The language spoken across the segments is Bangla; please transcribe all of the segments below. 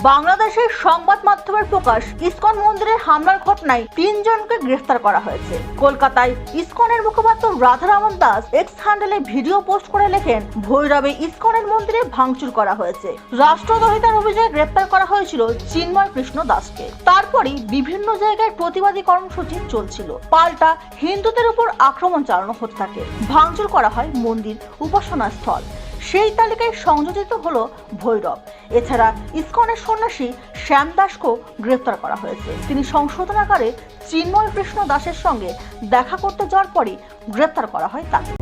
বাংলাদেশের সংবাদ মাধ্যমের প্রকাশ, ইসকন মন্দিরে হামলার ঘটনায় 3 জনকে গ্রেফতার করা হয়েছে। কলকাতায় ইসকনের মুখপাত্র রাধারমন দাস এক্স হ্যান্ডেলে ভিডিও পোস্ট করে লেখেন, ভৈরবে ইসকনের মন্দিরে ভাঙচুর করা হয়েছে। রাষ্ট্রদ্রোহিতার অভিযোগে গ্রেফতার করা হয়েছিল চিন্ময় কৃষ্ণ দাসকে। তারপরই বিভিন্ন জায়গায় প্রতিবাদী কর্মসূচি চলছিল। পাল্টা হিন্দুদের উপর আক্রমণ চালানো হতে থাকে, ভাঙচুর করা হয় মন্দির, উপাসনা স্থল। সেই তালিকায় সংযোজিত হলো ভৈরব। এছাড়া ইসকনের সন্ন্যাসী শ্যাম দাসকেও গ্রেফতার করা হয়েছে। তিনি সংশোধনাগারে চিন্ময় কৃষ্ণ দাসের সঙ্গে দেখা করতে যাওয়ার পরই গ্রেফতার করা হয় তাকে।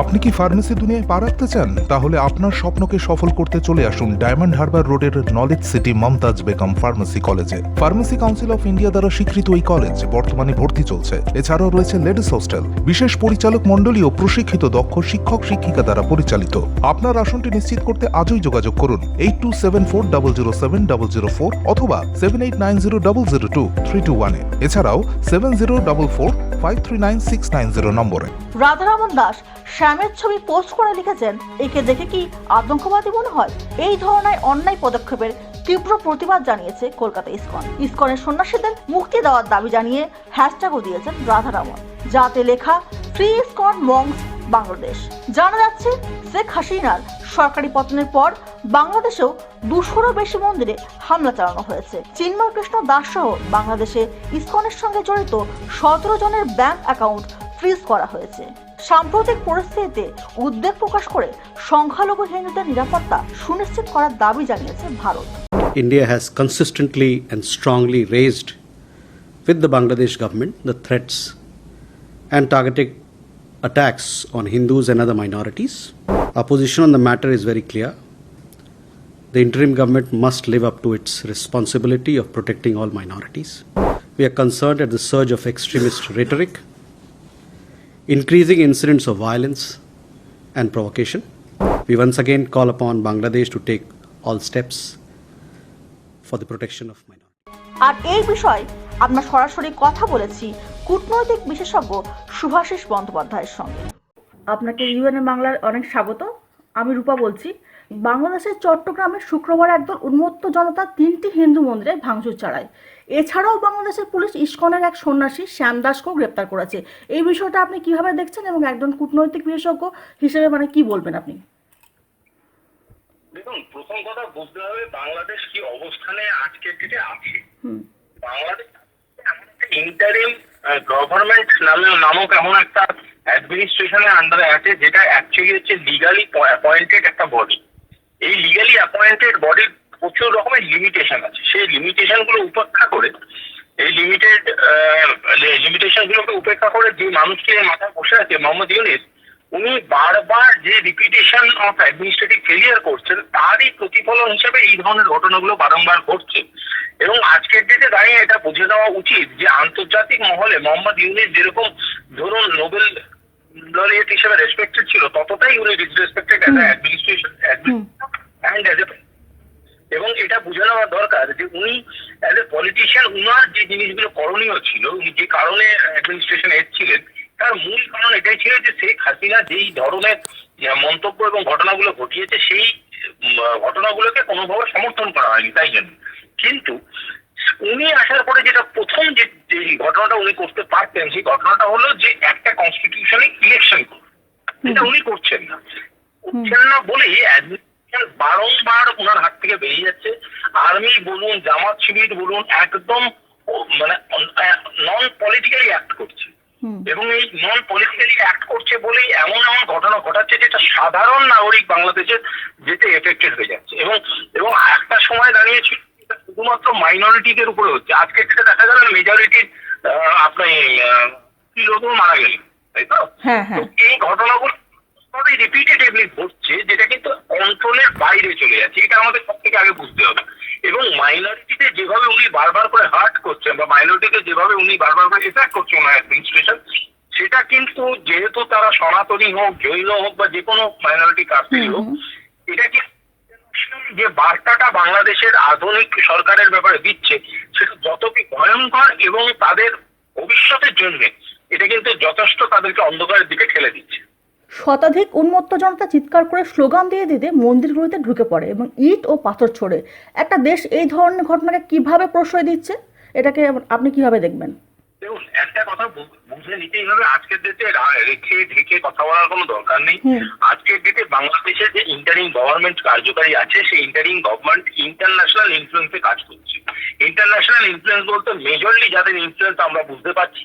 আপনি কি ফার্মেসি দুনিয়ায় পা রাখতে চান? তাহলে আপনার স্বপ্নকে সফল করতে চলে আসুন ডায়মন্ড হারবার রোডের নলেজ সিটি মমতাজ বেগম ফার্মেসি কলেজে। ফার্মেসি কাউন্সিল অফ ইন্ডিয়া দ্বারা স্বীকৃত এই কলেজ বর্তমানে ভর্তি চলছে। এছাড়াও রয়েছে লেডিস হোস্টেল, বিশেষ পরিচালক মণ্ডলী ও প্রশিক্ষিত দক্ষ শিক্ষক শিক্ষিকা দ্বারা পরিচালিত। আপনার আসনটি নিশ্চিত করতে আজই যোগাযোগ করুন 8274007004 অথবা 7890002321 এছাড়াও 7044539690 নম্বরে। রাধারমন দাস শ্যামের ছবি পোস্ট করে লিখেছেন, একে দেখে কি আতঙ্কবাদী মনে হয়? এই ধরনের অন্যায় পদক্ষেপের তীব্র প্রতিবাদ জানিয়েছে কলকাতা ইসকন। ইসকনের সন্ন্যাসীদের মুক্তি দেওয়ার দাবি জানিয়ে হ্যাশট্যাগও দিয়েছেন রাধারমন, যাতে লেখা ফ্রি ইসকন মংস বাংলাদেশ। জানা যাচ্ছে, শেখ হাসিনার সরকারি পতনের পর বাংলাদেশেও 200-রও বেশি মন্দিরে হামলা চালানো হয়েছে। চিন্ময় কৃষ্ণ দাস সহ বাংলাদেশে ইসকনের সঙ্গে জড়িত 17 জনের ব্যাংক অ্যাকাউন্ট ফ্রিজ করা হয়েছে। সাম্প্রতিক পরিস্থিতিতে উদ্বেগ প্রকাশ করে সংখ্যালঘু হিন্দুদের নিরাপত্তা সুনিশ্চিত করার দাবি জানিয়েছে Bharat. India has consistently and strongly raised with the Bangladesh government the threats and targeted attacks on Hindus and other minorities. Our position on the matter is very clear. The interim government must live up to its responsibility of protecting all minorities. We are concerned at the surge of extremist rhetoric, increasing incidents of violence and provocation. We once again call upon Bangladesh to take all steps for the protection of minorities. আর এই বিষয়ে আমরা সরাসরি কথা বলেছি কূটনৈতিক বিশেষজ্ঞ শুভাশিস বন্দ্যোপাধ্যায়ের সঙ্গে। আপনাকে ইউএনএ বাংলার অনেক স্বাগত। আমি রূপা বলছি। বাংলাদেশের চট্টগ্রামে শুক্রবার একদল উন্মত্ত জনতা 3টি হিন্দু মন্দিরে ভাঙচুর চালায়। এছাড়াও বাংলাদেশের পুলিশ ইসকনের এক সন্ন্যাসী শ্যাম দাসকেও গ্রেপ্তার করেছে। এই বিষয়টা আপনি কিভাবে দেখছেন এবং একজন কূটনৈতিক বিশেষজ্ঞ হিসেবে কি বলবেন আপনি? দেখুন, প্রথম কথা বুঝতে হবে বাংলাদেশ কি অবস্থানে আজকের ডেটে আছে। বাংলাদেশ এমন একটা ইন্টারিম গভর্নমেন্ট নামক এমন একটা অ্যাডমিনিস্ট্রেশনের আন্ডারে আছে, যেটা অ্যাকচুয়ালি হচ্ছে লিগালি অ্যাপয়েন্টেড একটা বডি। এই লিগালি অ্যাপয়েন্টেড বডির প্রচুর রকমের লিমিটেশন আছে। সেই লিমিটেশন গুলো উপেক্ষা করে, এই লিমিটেশন গুলোকে উপেক্ষা করে যে মানুষকে মাথায় বসে আছে মোহাম্মদ ইউনূস, উনি বারবার যে রিপিটেশন অফ অ্যাডমিনিস্ট্রেটিভ ফেলিয়ার করছেন, তারই প্রতিফলন হিসেবে এই ধরনের ঘটনাগুলো বারংবার ঘটছে। এবং আজকের ডেটে দাঁড়িয়ে এটা বুঝে নেওয়া উচিত যে আন্তর্জাতিক মহলে মোহাম্মদ ইউনূস যেরকম ধরুন নোবেল লরিয়েট হিসেবে রেসপেক্টেড ছিল, ততটাই উনি disrespected as a administration and as a. এবং এটা বুঝে নেওয়া দরকার যে উনি অ্যাজ এ পলিটিশিয়ান উনার যে জিনিসগুলো করণীয় ছিল, উনি যে কারণে অ্যাডমিনিস্ট্রেশনে এসেছিলেন, তার মূল কারণ এটাই ছিল যে শেখ হাসিনা যেই ধরনের মন্তব্য এবং ঘটনাগুলো ঘটিয়েছে, সেই ঘটনাগুলোকে কোনোভাবে সমর্থন করা হয়নি তাই জন্য। কিন্তু উনি আসার পরে যেটা প্রথম যে ঘটনাটা উনি করতে পারতেন, সেই ঘটনাটা হলো যে একটা কনস্টিটিউশনে ইলেকশন করুন। এটা উনি করছেন না বলেই অ্যাডমিনিস্ট্রেশন বারংবার ওনার হাত থেকে বেরিয়ে যাচ্ছে। আর্মি বলুন, জামাত শিবির বলুন, একদম মানে নন পলিটিক্যালি অ্যাক্ট করছে। এবং এই নন পলিটিক্যালি অ্যাক্ট করছে বলেই এমন এমন ঘটনা ঘটাচ্ছে যেটা সাধারণ নাগরিক বাংলাদেশের যেতে এফেক্টেড হয়ে যাচ্ছে। এবং একটা সময় দাঁড়িয়েছিল শুধুমাত্র মাইনরিটিদের উপরে হচ্ছে। আজকে যেটা দেখা গেল মেজরিটির আপনি কি লোক মারা গেলেন, তাই তো? এই ঘটনাগুলো রিপিটেটিভলি ঘটছে, যেটা কিন্তু কন্ট্রোলের বাইরে চলে যাচ্ছে। এটা আমাদের সব থেকে আগে বুঝতে হবে। এবং মাইনরিটিতে যেভাবে উনি বারবার করে হার্ট করছেন বা মাইনরিটিকে যেভাবে উনি বারবার করে এফেক্ট করছেন ওনার অ্যাডমিনিস্ট্রেশন, সেটা কিন্তু যেহেতু তারা সনাতনী হোক, জৈন হোক বা যে কোনো মাইনরিটি কাস্টেরই হোক, এটা কি যে বার্তাটা বাংলাদেশের আধুনিক সরকারের ব্যাপারে দিচ্ছে, সেটা যতই ভয়ঙ্কর এবং তাদের ভবিষ্যতের জন্য এটা কিন্তু যথেষ্ট তাদেরকে অন্ধকারের দিকে ঠেলে দিচ্ছে। শতাধিক উন্মত্ত জনতা চিৎকার করে স্লোগান দিয়ে দিতে মন্দিরগুলোতে ঢুকে পড়ে এবং ইট ও পাথর ছোড়ে। একটা দেশ এই ধরনের ঘটনাকে কিভাবে প্রশ্রয় দিচ্ছে, এটাকে আপনি কিভাবে দেখবেন? দেখুন, একটা কথা বুঝে নিতেই হবে, আজকের ডেটে রেখে ঢেকে কথা বলার কোনো দরকার নেই। আজকের ডেটে বাংলাদেশের যে ইন্টারিম গভর্নমেন্ট কার্যকারী আছে, সেই ইন্টারিম গভর্নমেন্ট ইন্টারন্যাশনাল ইনফ্লুয়েন্সে কাজ করছে। ইন্টারন্যাশনাল ইনফ্লুয়েন্স বলতে মেজরলি যাদের ইনফ্লুয়েন্স আমরা বুঝতে পারছি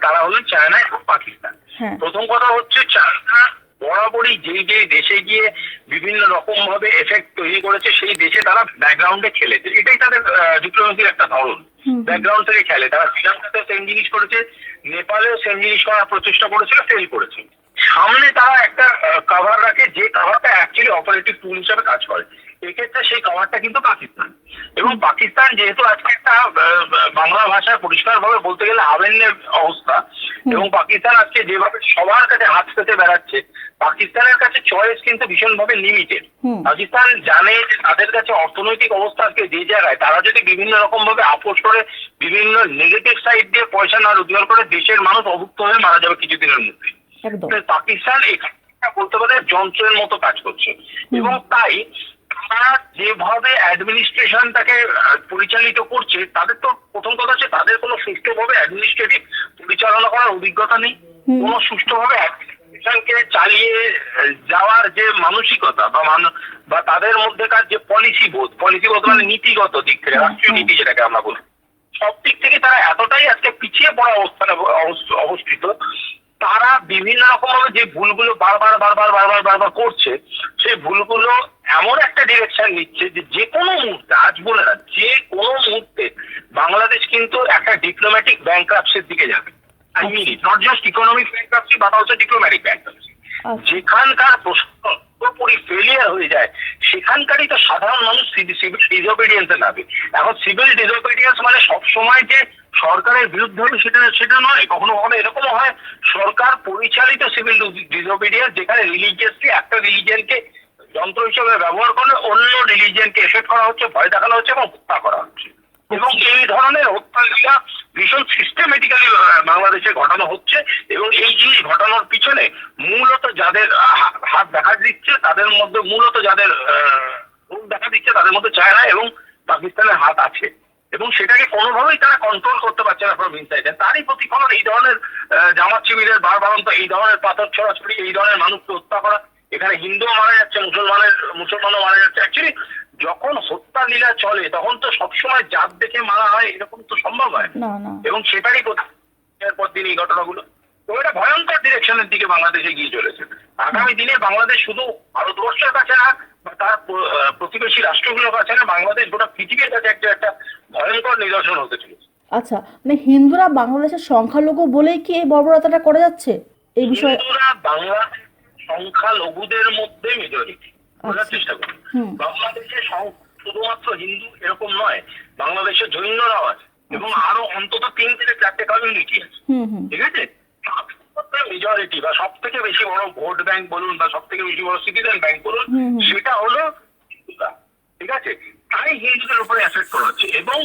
তারা হলেন চায়না এবং পাকিস্তান। প্রথম কথা হচ্ছে, চায়না বরাবরই যেই দেশে গিয়ে বিভিন্ন রকম ভাবে এফেক্ট তৈরি করেছে, সেই দেশে তারা ব্যাকগ্রাউন্ডে খেলেছে। এটাই তাদের ডিপ্লোমেসির একটা ধরন, ব্যাকগ্রাউন্ড থেকে খেলে। তারা শ্রীলঙ্কাতেও সেম জিনিস করেছে, নেপালেও সেম জিনিস করার প্রচেষ্টা করেছিল, ফেল করেছে। সামনে তারা একটা কভার রাখে, যে কভারটা অ্যাকচুয়ালি অপারেটিভ টুল হিসেবে কাজ করে। এক্ষেত্রে সেই কভারটা কিন্তু পাকিস্তান। এবং পাকিস্তান যেহেতু আজকে একটা বাংলা ভাষায় পরিষ্কার ভাবে বলতে গেলে হাবেন্নের অবস্থা, এবং পাকিস্তান আজকে যেভাবে সবার কাছে হাত পেতে বেড়াচ্ছে, পাকিস্তানের কাছে চয়েস কিন্তু ভীষণভাবে লিমিটেড। পাকিস্তান জানে যে তাদের কাছে অর্থনৈতিক অবস্থা আজকে যে জায়গায়, তারা যদি বিভিন্ন রকম ভাবে আপোষ করে বিভিন্ন নেগেটিভ সাইড দিয়ে পয়সা না রোজগার করে, দেশের মানুষ অভুক্ত হয়ে মারা যাবে কিছুদিনের মধ্যে। পাকিস্তান এখানে বলতে পারে যন্ত্রের মতো কাজ করছে। এবং তাই তারা যেভাবে অ্যাডমিনিস্ট্রেশনটাকে পরিচালিত করছে, তাদের তো প্রথম কথা হচ্ছে তাদের কোনো সুষ্ঠুভাবে অ্যাডমিনিস্ট্রেটিভ পরিচালনা করার অভিজ্ঞতা নেই। কোনো সুষ্ঠুভাবে অ্যাডমিনিস্ট্রেশনকে চালিয়ে যাওয়ার যে মানসিকতা বা তাদের মধ্যেকার যে পলিসি বোধ মানে নীতিগত দিক থেকে, রাষ্ট্রীয় নীতি যেটাকে আমরা বলি, সব দিক থেকে তারা এতটাই আজকে পিছিয়ে পড়া অবস্থানে অবস্থিত। তারা বিভিন্ন রকম ভাবে যে ভুলগুলো বারবার করছে, সেই ভুলগুলো এমন একটা ডিরেকশন নিচ্ছে যে কোনো মুহূর্তে, আজ বলে না, যে কোনো মুহূর্তে বাংলাদেশ কিন্তু একটা ডিপ্লোম্যাটিক ব্যাংক্রাপসির দিকে যাবে। I mean it, not just economic bankruptcy but also diplomatic bankruptcy. যেখানকার পুরোপুরি ফেলিয়ার হয়ে যায়, সেখানকারই তো সাধারণ মানুষ সিভিল ডিসওবিডিয়েন্সে নামে। এখন সিভিল ডিসওবিডিয়েন্স মানে সবসময় যে সরকারের বিরুদ্ধে হবে সেটা নয়। কখনো কখনো এরকমও হয় সরকার পরিচালিত সিভিল ডিসওবিডিয়েন্স, যেখানে রিলিজিয়াসলি একটা রিলিজিয়নকে যন্ত্র হিসেবে ব্যবহার করে অন্য রিলিজিয়নকে এফেক্ট করা হচ্ছে, ভয় দেখানো হচ্ছে এবং হত্যা করা হচ্ছে। এবং এই ধরনের হত্যালীলা ভীষণ সিস্টেমেটিক্যালি বাংলাদেশে ঘটানো হচ্ছে। এবং এই জিনিস ঘটানোর পিছনে মূলত যাদের হাত দেখা দিচ্ছে, তাদের মধ্যে মূলত যাদের রূপ দেখা দিচ্ছে, তাদের মধ্যে চায়না এবং পাকিস্তানের হাত আছে। এবং সেটাকে কোনোভাবেই তারা কন্ট্রোল করতে পারছে না ফ্রম ইনসাইড। তারই প্রতিফলন এই ধরনের জামাত শিবিরের বারবারন্ত, এই ধরনের পাথর ছড়াছড়ি, এই ধরনের মানুষকে হত্যা করা। এখানে হিন্দুও মারা যাচ্ছে, মুসলমানও মারা যাচ্ছে। অ্যাকচুয়ালি যখন হত্যা লীলা চলে, তখন তো সবসময় জাত দেখে মারা হয়, এরকম তো সম্ভব হয় না। এবং সেটারই পর দিন এই ঘটনাগুলো, তো এটা ভয়ঙ্কর ডিরেকশনের দিকে বাংলাদেশে গিয়ে চলেছে। আগামী দিনে বাংলাদেশ শুধু ভারতবর্ষের কাছে না, বা তার প্রতিবেশী রাষ্ট্রগুলোর কাছে না, বাংলাদেশ গোটা পৃথিবীর কাছে একটা ভয়ঙ্কর নিদর্শন হতে চলেছে। আচ্ছা, মানে হিন্দুরা বাংলাদেশের সংখ্যালঘু বলেই কি এই বর্বরতাটা করে যাচ্ছে? এই বিষয়ে হিন্দুরা বাংলাদেশ সংখ্যালঘুদের মধ্যে মেজরিটি, বোঝার চেষ্টা করুন। বাংলাদেশে শুধুমাত্র হিন্দু এরকম নয়, বাংলাদেশে জৈনরাও আছে এবং আরো অন্তত 3 থেকে 4টে কমিউনিটি আছে। ঠিক আছে, মেজরিটি বা সব থেকে বেশি বড় ভোট ব্যাংক বলুন বা সব থেকে বেশি বড় সিটিজেন ব্যাংক বলুন, সেটা হলো হিন্দুরা। ঠিক আছে, তাই হিন্দুদের উপরে এফেক্ট করা হচ্ছে। এবং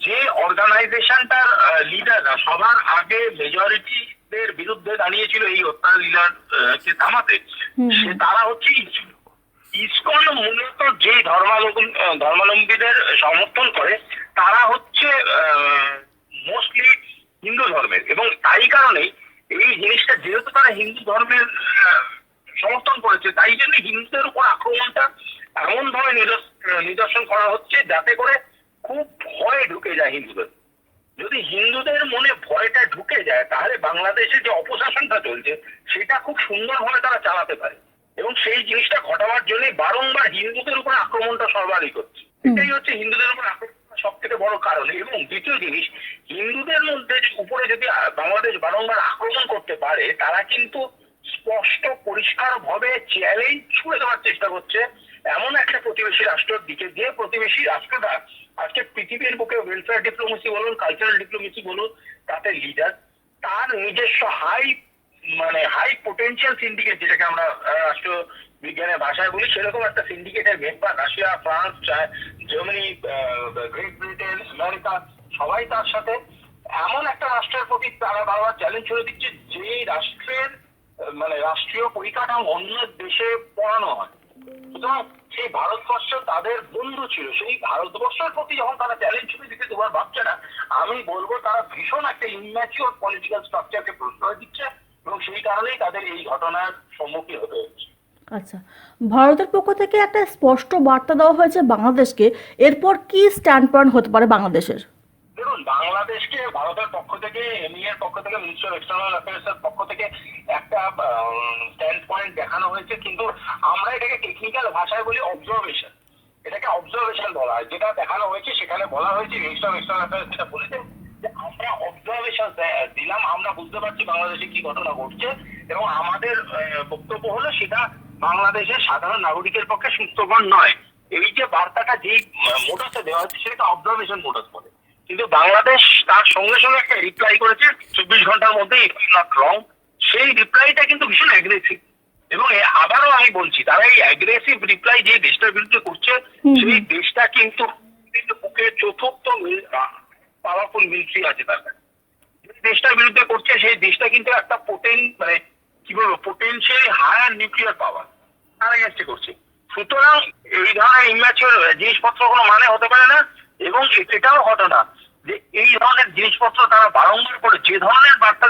যে অর্গানাইজেশনটার লিডাররা সবার আগে মেজরিটিদের বিরুদ্ধে দাঁড়িয়েছিল এই হত্যা লীলার কে থামাতে, সে তারা হচ্ছে ইসকন। মূলত যে ধর্মাবলম্বীদের সমর্থন করে, তারা হচ্ছে মোস্টলি হিন্দু ধর্মের। এবং তাই কারণেই এই জিনিসটা, যেহেতু তারা হিন্দু ধর্মের সমর্থন করেছে, তাই জন্য হিন্দুদের উপর আক্রমণটা এমন ভাবে নিদর্শন করা হচ্ছে যাতে করে খুব ভয় ঢুকে যায় হিন্দুদের। যদি হিন্দুদের মনে ভয়টা ঢুকে যায়, তাহলে বাংলাদেশে যে অপশাসনটা চলছে সেটা খুব সুন্দরভাবে তারা চালাতে পারে। এবং সেই জিনিসটা ঘটাবার জন্য বারংবার হিন্দুদের উপর আক্রমণটা সর্বাধিক হচ্ছে। এটাই হচ্ছে হিন্দুদের উপর আক্রমণ সব থেকে বড় কারণ। এবং দ্বিতীয় জিনিস, হিন্দুদের মধ্যে উপরে যদি বাংলাদেশ বারংবার আক্রমণ করতে পারে, তারা কিন্তু স্পষ্ট পরিষ্কার ভাবে চ্যালেঞ্জ ছুড়ে দেওয়ার চেষ্টা করছে এমন একটা প্রতিবেশী রাষ্ট্রের দিকে, যে প্রতিবেশী রাষ্ট্রটা আজকে পৃথিবীর বুকে ওয়েলফেয়ার ডিপ্লোমেসি বলুন, কালচারাল ডিপ্লোমেসি বলুন, তাতে লিডার, তার নিজস্ব হাই পোটেনশিয়াল সিন্ডিকেট, যেটাকে আমরা রাষ্ট্র বিজ্ঞানের ভাষায় বলি, সেরকম একটা সিন্ডিকেটের member Russia, France, Germany, great Britain, America, সবাই তার সাথে। এমন একটা রাষ্ট্রের প্রতি তারা বারবার চ্যালেঞ্জ ছুড়ে দিচ্ছে, যে রাষ্ট্রের মানে রাষ্ট্রীয় পরিকাঠামো অন্য দেশে পড়ানো হয়। সুতরাং সেই ভারতবর্ষ তাদের বন্ধু ছিল, সেই ভারতবর্ষের প্রতি যখন তারা চ্যালেঞ্জ ছুড়ে দিতে তোমার ভাবছে না, আমি বলবো তারা ভীষণ একটা ইম্যাচিওর পলিটিক্যাল স্ট্রাকচারকে প্রশ্রয় দিচ্ছে এবং সেই কারণেই তাদের এই ঘটনার সম্মুখীন হতে হচ্ছে। আচ্ছা, ভারতের পক্ষ থেকে একটা স্পষ্ট বার্তা দেওয়া হয়েছে বাংলাদেশকে, এরপর কি স্ট্যান্ড পয়েন্ট হতে পারে বাংলাদেশের? দেখুন, বাংলাদেশকে ভারতের পক্ষ থেকে, এর পক্ষ থেকে, মিনিস্ট্রি অফ এক্সটার্নাল অ্যাফেয়ার্স এর পক্ষ থেকে একটা স্ট্যান্ড পয়েন্ট দেখানো হয়েছে, কিন্তু আমরা এটাকে টেকনিক্যাল ভাষায় বলি অবজারভেশন। এটাকে অবজারভেশন বলা হয়। যেটা দেখানো হয়েছে সেখানে বলা হয়েছে, মিনিস্ট্রি অফ এক্সটার্নাল অ্যাফেয়ার্স যেটা বলেছেন যে আমরা অবজারভেশন দিলাম, আমরা বুঝতে পারছি বাংলাদেশে কি ঘটনা ঘটছে এবং আমাদের বক্তব্য হলো সেটা বাংলাদেশের সাধারণ নাগরিকের পক্ষে সুস্থকর নয়। এই যে বার্তাটা যেই মোটাসে দেওয়া হচ্ছে সেটা অবজারভেশন মোটাস বলে, কিন্তু বাংলাদেশ তার সঙ্গে সঙ্গে একটা রিপ্লাই করেছে 24 ঘন্টার মধ্যে, নট রং। সেই রিপ্লাইটা কিন্তু ভীষণ অ্যাগ্রেসিভ এবং আবারও আমি বলছি, তারা এই অ্যাগ্রেসিভ রিপ্লাই যে দেশটার বিরুদ্ধে করছে সেই দেশটা কিন্তু বুকের চতুর্থ পাওয়ারফুল মিলিটারি আছে তার কাছে। যে দেশটার বিরুদ্ধে করছে সেই দেশটা কিন্তু একটা মানে কি বলবো, পোটেনশিয়ালি হায়ার নিউক্লিয়ার পাওয়ার তারা এগেন্সটে করছে। সুতরাং এই ধরনের ইম্যাচিওর জিনিসপত্র কোনো মানে হতে পারে না এবং এটাও ঘটনা যে এই ধরনের জিনিসপত্র তারা বারংবার করে যে ধরনের বার্তা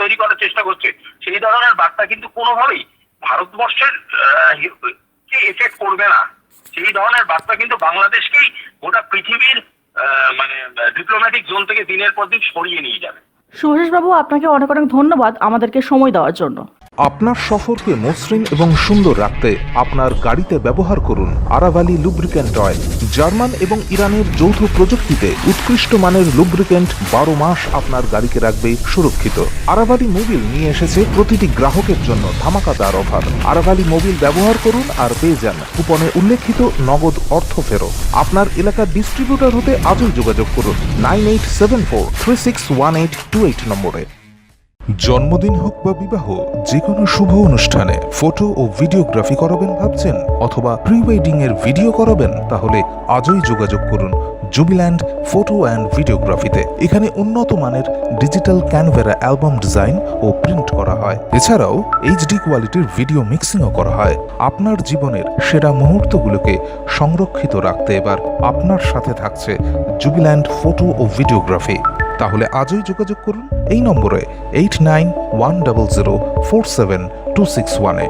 তৈরি করার চেষ্টা করছে সেই ধরনের বার্তা কিন্তু কোনোভাবেই ভারতবর্ষের এফেক্ট করবে না। সেই ধরনের বার্তা কিন্তু বাংলাদেশকেই গোটা পৃথিবীর মানে ডিপ্লোম্যাটিক জোন থেকে দিনের পর দিন সরিয়ে নিয়ে যাবে। সুভাষ বাবু, আপনাকে অনেক অনেক ধন্যবাদ আমাদেরকে সময় দেওয়ার জন্য। আপনার সফরকে মসৃণ এবং সুন্দর রাখতে আপনার গাড়িতে ব্যবহার করুন আরাভালি লুব্রিক্যান্ট অয়েল। জার্মান এবং ইরানের যৌথ প্রযুক্তিতে উৎকৃষ্ট মানের লুব্রিক্যান্ট 12 মাস আপনার গাড়িকে রাখবে সুরক্ষিত। আরাভালি মোবিল নিয়ে এসেছে প্রতিটি গ্রাহকের জন্য ধামাকাদার অফার। আরাভালি মোবিল ব্যবহার করুন আর পেয়ে যান কুপনে উল্লেখিত নগদ অর্থ ফেরত। আপনার এলাকার ডিস্ট্রিবিউটর হতে আজই যোগাযোগ করুন 9874361828 নম্বরে। জন্মদিন হোক বা বিবাহ, যে কোনো শুভ অনুষ্ঠানে ফটো ও ভিডিওগ্রাফি করাবেন ভাবছেন, অথবা প্রি ওয়েডিং এর ভিডিও করাবেন, তাহলে আজই যোগাযোগ করুন জুবিল্যান্ড ফটো অ্যান্ড ভিডিওগ্রাফিতে। এখানে উন্নত মানের ডিজিটাল ক্যানভেরা অ্যালবাম ডিজাইন ও প্রিন্ট করা হয়। এছাড়াও এইচডি কোয়ালিটির ভিডিও মিক্সিংও করা হয়। আপনার জীবনের সেরা মুহূর্তগুলোকে সংরক্ষিত রাখতে এবার আপনার সাথে থাকছে জুবিল্যান্ড ফটো ও ভিডিওগ্রাফি। তাহলে আজই যোগাযোগ করুন এই নম্বরে 8910047261-এ।